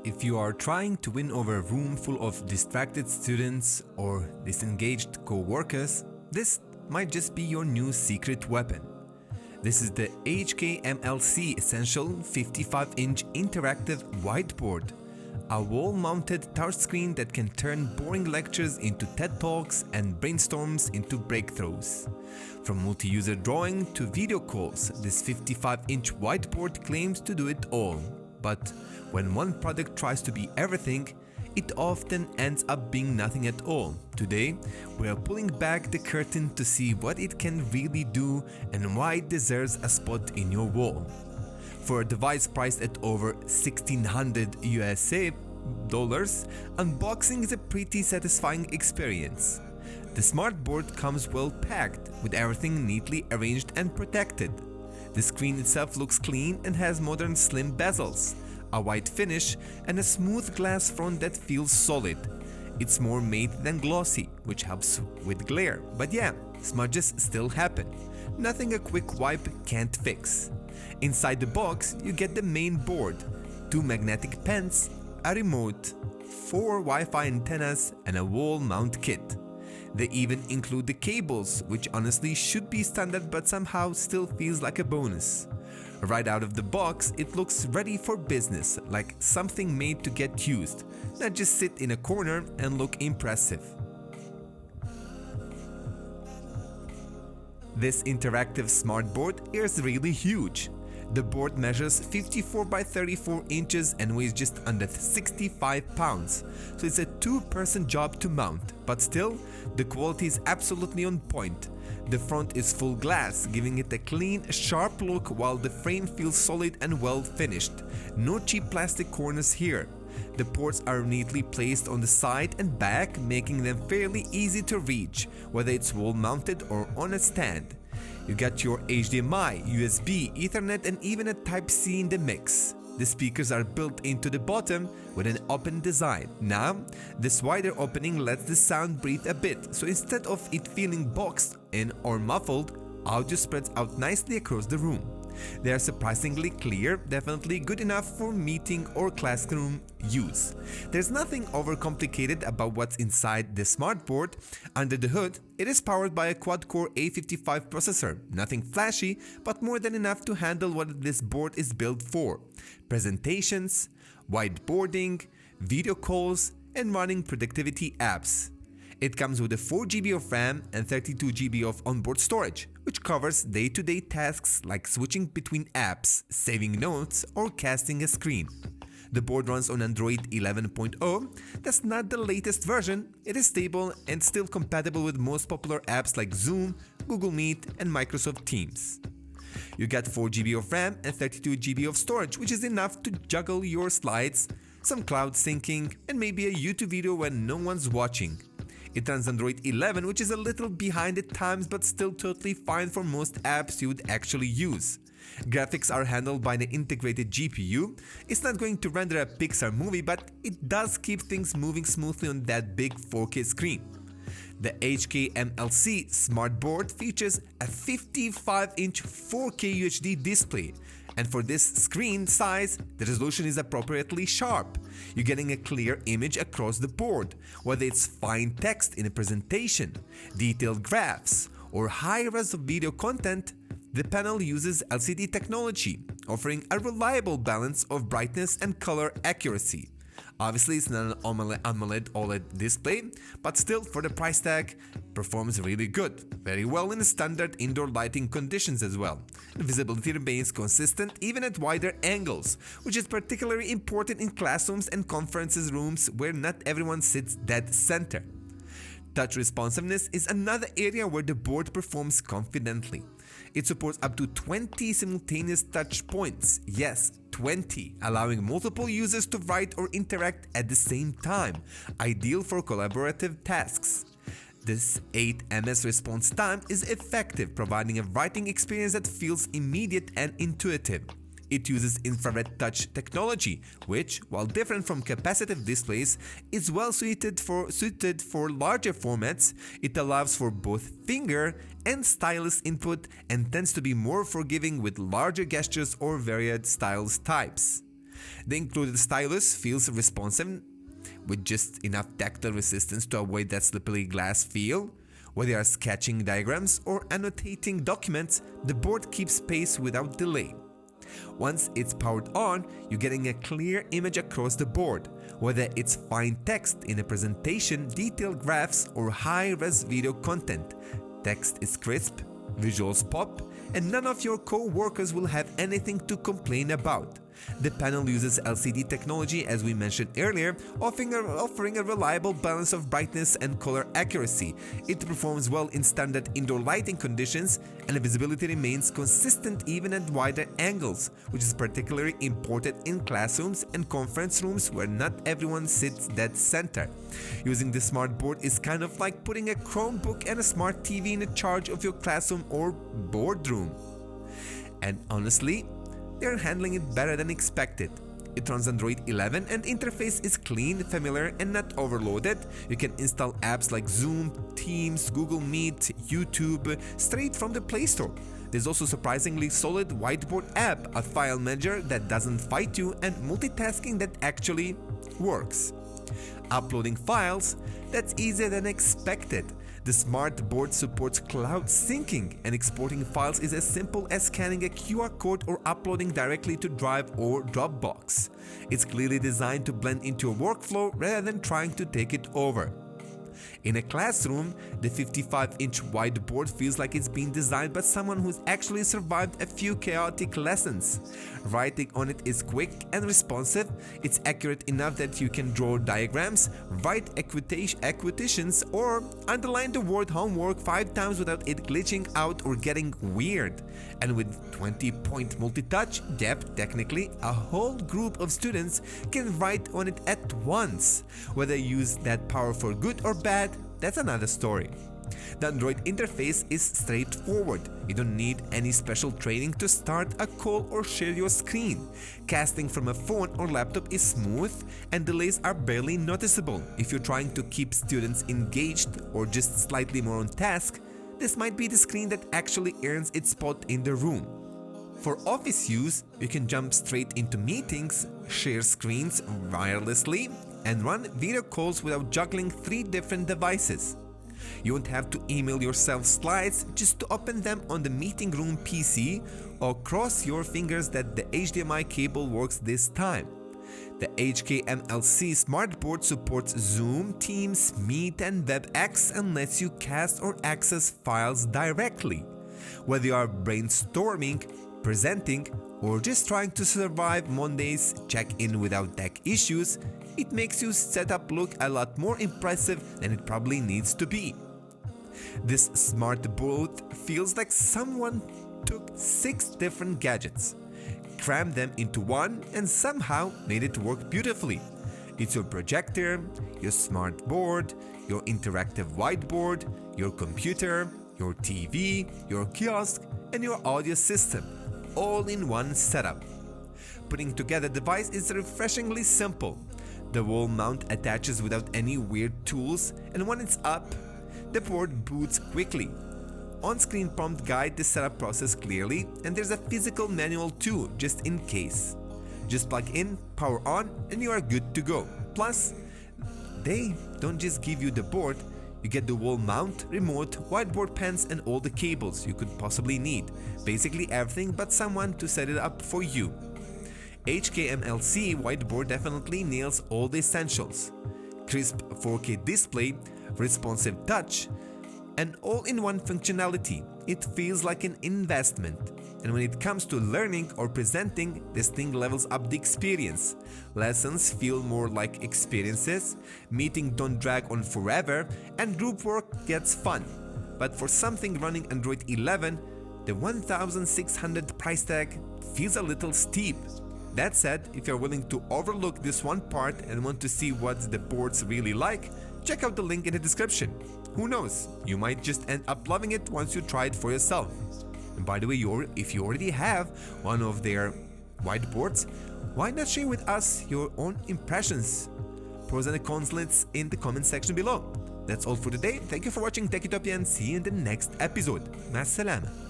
If you are trying to win over a room full of distracted students or disengaged co-workers, this might just be your new secret weapon. This is the HKMLC Essential 55-inch interactive whiteboard, a wall-mounted touchscreen that can turn boring lectures into TED Talks and brainstorms into breakthroughs. From multi-user drawing to video calls, this 55-inch whiteboard claims to do it all. But when one product tries to be everything, it often ends up being nothing at all. Today, we are pulling back the curtain to see what it can really do and why it deserves a spot in your wall. For a device priced at over $1,600 USA, unboxing is a pretty satisfying experience. The smart board comes well packed, with everything neatly arranged and protected. The screen itself looks clean and has modern slim bezels, a white finish, and a smooth glass front that feels solid. It's more matte than glossy, which helps with glare, but yeah, smudges still happen. Nothing a quick wipe can't fix. Inside the box, you get the main board, 2 magnetic pens, a remote, 4 Wi-Fi antennas, and a wall mount kit. They even include the cables, which honestly should be standard but somehow still feels like a bonus. Right out of the box, it looks ready for business, like something made to get used, not just sit in a corner and look impressive. This interactive smart board is really huge. The board measures 54 by 34 inches and weighs just under 65 pounds, so it's a two-person job to mount, but still, the quality is absolutely on point. The front is full glass, giving it a clean, sharp look while the frame feels solid and well finished. No cheap plastic corners here. The ports are neatly placed on the side and back, making them fairly easy to reach, whether it's wall-mounted or on a stand. You got your HDMI, USB, Ethernet, and even a Type-C in the mix. The speakers are built into the bottom with an open design. Now, this wider opening lets the sound breathe a bit, so instead of it feeling boxed in or muffled, audio spreads out nicely across the room. They are surprisingly clear, definitely good enough for meeting or classroom use. There's nothing overcomplicated about what's inside the smart board. Under the hood, it is powered by a quad-core A55 processor. Nothing flashy, but more than enough to handle what this board is built for: presentations, whiteboarding, video calls, and running productivity apps. It comes with a 4 GB of RAM and 32 GB of onboard storage, which covers day-to-day tasks like switching between apps, saving notes, or casting a screen. The board runs on Android 11.0. That's not the latest version. It is stable and still compatible with most popular apps like Zoom, Google Meet, and Microsoft Teams. You get 4 GB of RAM and 32 GB of storage, which is enough to juggle your slides, some cloud syncing, and maybe a YouTube video when no one's watching. It runs Android 11, which is a little behind at times but still totally fine for most apps you would actually use. Graphics are handled by the integrated GPU. It's not going to render a Pixar movie, but it does keep things moving smoothly on that big 4K screen. The HKMLC Smart Board features a 55-inch 4K UHD display, and for this screen size, the resolution is appropriately sharp. You're getting a clear image across the board, whether it's fine text in a presentation, detailed graphs, or high-res video content. The panel uses LCD technology, offering a reliable balance of brightness and color accuracy. Obviously, it's not an AMOLED OLED display, but still, for the price tag, performs really good. Very well in standard indoor lighting conditions as well. The visibility remains consistent even at wider angles, which is particularly important in classrooms and conferences rooms where not everyone sits dead center. Touch responsiveness is another area where the board performs confidently. It supports up to 20 simultaneous touch points. Yes, 20, allowing multiple users to write or interact at the same time, ideal for collaborative tasks. This 8 ms response time is effective, providing a writing experience that feels immediate and intuitive. It uses infrared touch technology, which, while different from capacitive displays, is well suited for larger formats. It allows for both finger and stylus input and tends to be more forgiving with larger gestures or varied styles types. The included stylus feels responsive, with just enough tactile resistance to avoid that slippery glass feel. Whether you are sketching diagrams or annotating documents, the board keeps pace without delay. Once it's powered on, you're getting a clear image across the board, whether it's fine text in a presentation, detailed graphs, or high-res video content. Text is crisp, visuals pop, and none of your co-workers will have anything to complain about. The panel uses LCD technology, as we mentioned earlier, offering a reliable balance of brightness and color accuracy. It performs well in standard indoor lighting conditions, and the visibility remains consistent even at wider angles, which is particularly important in classrooms and conference rooms where not everyone sits dead center. Using the smart board is kind of like putting a Chromebook and a smart TV in charge of your classroom or boardroom. And honestly, they're handling it better than expected. It runs Android 11 and interface is clean, familiar, and not overloaded. You can install apps like Zoom, Teams, Google Meet, YouTube straight from the Play Store. There's also surprisingly solid Whiteboard app, a file manager that doesn't fight you, and multitasking that actually works. Uploading files, that's easier than expected. The smart board supports cloud syncing, and exporting files is as simple as scanning a QR code or uploading directly to Drive or Dropbox. It's clearly designed to blend into a workflow rather than trying to take it over. In a classroom, the 55-inch whiteboard feels like it's been designed by someone who's actually survived a few chaotic lessons. Writing on it is quick and responsive. It's accurate enough that you can draw diagrams, write equations, or underline the word homework 5 times without it glitching out or getting weird. And with 20-point multi-touch depth, technically, a whole group of students can write on it at once. Whether you use that power for good or bad, that's another story. The Android interface is straightforward. You don't need any special training to start a call or share your screen. Casting from a phone or laptop is smooth, and delays are barely noticeable. If you're trying to keep students engaged or just slightly more on task, this might be the screen that actually earns its spot in the room. For office use, you can jump straight into meetings, share screens wirelessly, and run video calls without juggling 3 different devices. You won't have to email yourself slides just to open them on the meeting room PC or cross your fingers that the HDMI cable works this time. The HKMLC smartboard supports Zoom, Teams, Meet, and WebEx and lets you cast or access files directly. Whether you are brainstorming, presenting, or just trying to survive Mondays, check in without tech issues, it makes your setup look a lot more impressive than it probably needs to be. This smart board feels like someone took 6 different gadgets, crammed them into one, and somehow made it work beautifully. It's your projector, your smart board, your interactive whiteboard, your computer, your TV, your kiosk, and your audio system, all in one setup. Putting together the device is refreshingly simple. The wall mount attaches without any weird tools, and when it's up, the board boots quickly. On-screen prompt guide the setup process clearly, and there's a physical manual too, just in case. Just plug in, power on, and you are good to go. Plus, they don't just give you the board, you get the wall mount, remote, whiteboard pens, and all the cables you could possibly need. Basically everything but someone to set it up for you. HKMLC Whiteboard definitely nails all the essentials. Crisp 4K display, responsive touch, and all-in-one functionality. It feels like an investment. And when it comes to learning or presenting, this thing levels up the experience. Lessons feel more like experiences, meetings don't drag on forever, and group work gets fun. But for something running Android 11, the $1,600 price tag feels a little steep. That said, if you're willing to overlook this one part and want to see what the board's really like, check out the link in the description. Who knows, you might just end up loving it once you try it for yourself. And by the way, if you already have one of their whiteboards, why not share with us your own impressions? Pros and cons lists in the comment section below. That's all for today. Thank you for watching TechUtopia and see you in the next episode. Ma salama.